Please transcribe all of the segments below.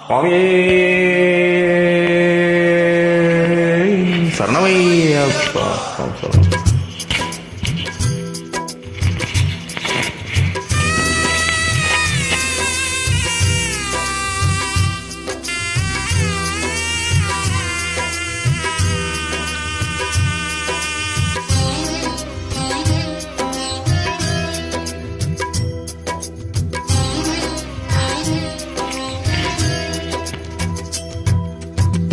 சுவாமியே சரணமையப்பா.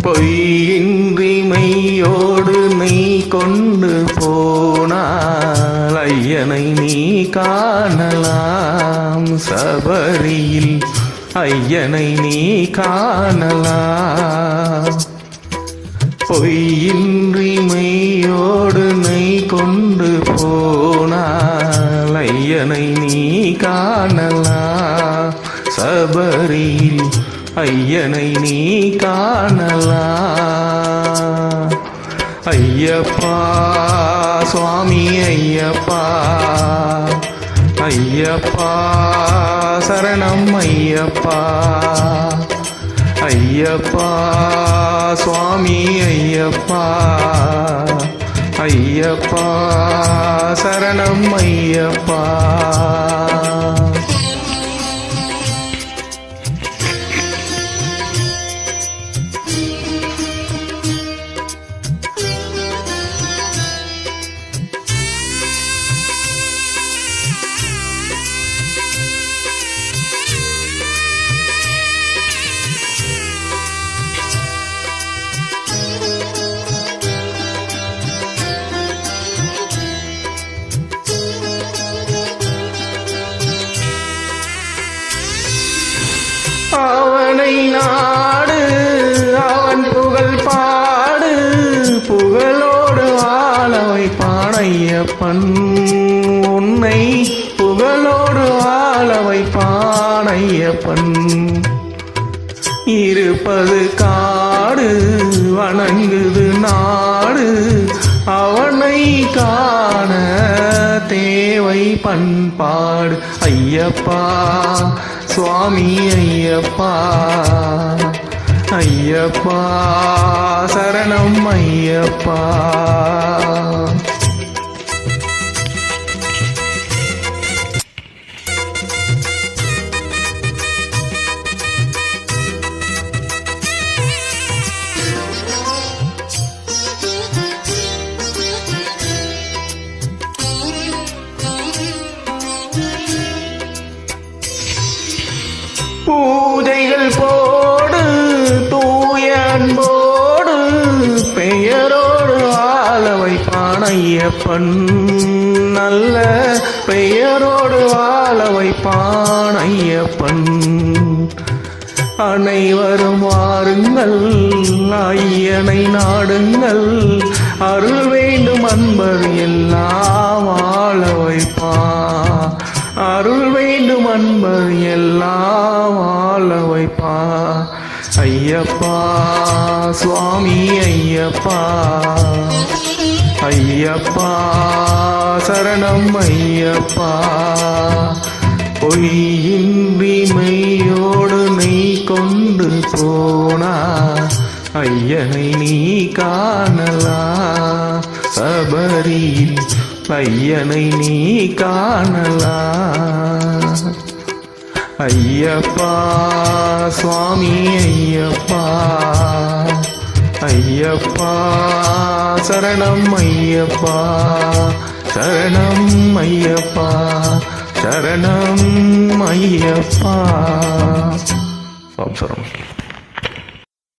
பொய்யின்றி மெய்யோடு நீ கொண்டு போனால் ஐயனை நீ காணலாம். சபரியில் ஐயனை நீ காணலாம். பொய்யின்றி மெய்யோடு நீ கொண்டு போனால் ஐயனை நீ காணலாம். சபரியில் ஐயனை நீ காணலாம். ஐயப்பா சுவாமி ஐயப்பா, ஐயப்பா சரணம் ஐயப்பா. ஐயப்பா சுவாமி ஐயப்பா, ஐயப்பா சரணம் ஐயப்பா. அவனை நாடு அவன் புகழ் பாடு, புகழோடு வாழ வைப்பான் ஐயப்பன். உன்னை புகழோடு வாழ வைப்பான் ஐயப்பன். இருப்பது காடு வணங்குது நாடு, அவனை காண தேவை பண்பாடு. ஐயப்பா சுவாமி ஐயப்பா, ஐயப்பா சரணம் ஐயப்பா. பூஜைகள் போடு தூய அன்போடு, பெயரோடு வாழ வைப்பான் ஐயப்பன். நல்ல பெயரோடு வாழ வைப்பான் ஐயப்பன். அனைவரும் வாருங்கள் ஐயனை நாடுங்கள், அருள் வேண்டும் அன்பர் எல்லாம் வாழ வைப்பான். அருள் வேண்டும் அன்பர் எல்லாம் வாழ வைப்பா. ஐயப்பா சுவாமி ஐயப்பா, ஐயப்பா சரணம் ஐயப்பா. பொய்யின்றி மெய்யோடு நீ கொண்டு போனா ஐயனை நீ காணலாம். சபரியில் ஐயனை நீ காணலாம். ஐயப்பா சுவாமி ஐயப்பா, ஐயப்பா சரணம் ஐயப்பா. சரணம் ஐயப்பா, சரணம் ஐயப்பா. சரணம்.